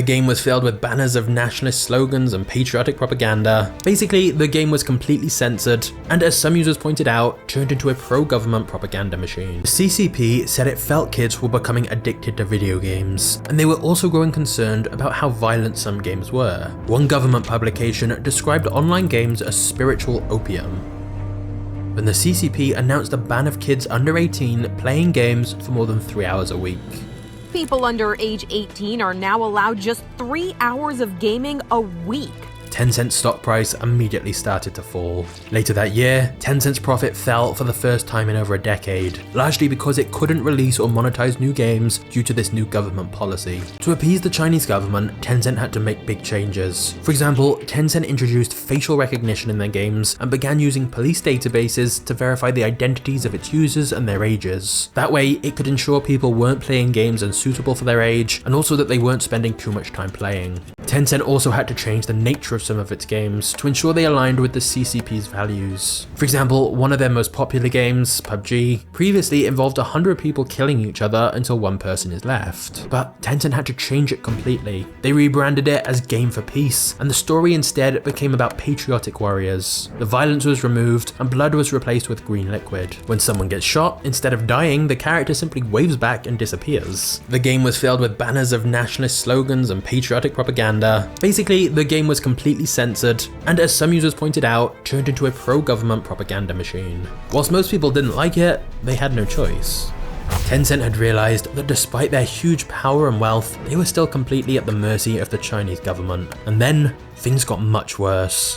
game was filled with banners of nationalist slogans and patriotic propaganda. Basically, the game was completely censored, and as some users pointed out, turned into a pro-government propaganda machine. The CCP said it felt kids were becoming addicted to video games, and they were also growing concerned about how violent some games were. One government publication described online games as spiritual opium. When the CCP announced a ban of kids under 18 playing games for more than 3 hours a week. People under age 18 are now allowed just 3 hours of gaming a week. Tencent's stock price immediately started to fall. Later that year, Tencent's profit fell for the first time in over a decade, largely because it couldn't release or monetize new games due to this new government policy. To appease the Chinese government, Tencent had to make big changes. For example, Tencent introduced facial recognition in their games and began using police databases to verify the identities of its users and their ages. That way, it could ensure people weren't playing games unsuitable for their age, and also that they weren't spending too much time playing. Tencent also had to change the nature of some of its games to ensure they aligned with the CCP's values. For example, one of their most popular games, PUBG, previously involved 100 people killing each other until one person is left. But Tencent had to change it completely. They rebranded it as Game for Peace, and the story instead became about patriotic warriors. The violence was removed, and blood was replaced with green liquid. When someone gets shot, instead of dying, the character simply waves back and disappears. The game was filled with banners of nationalist slogans and patriotic propaganda. Basically, the game was completely censored, and as some users pointed out, turned into a pro-government propaganda machine. Whilst most people didn't like it, they had no choice. Tencent had realized that despite their huge power and wealth, they were still completely at the mercy of the Chinese government. And then, things got much worse.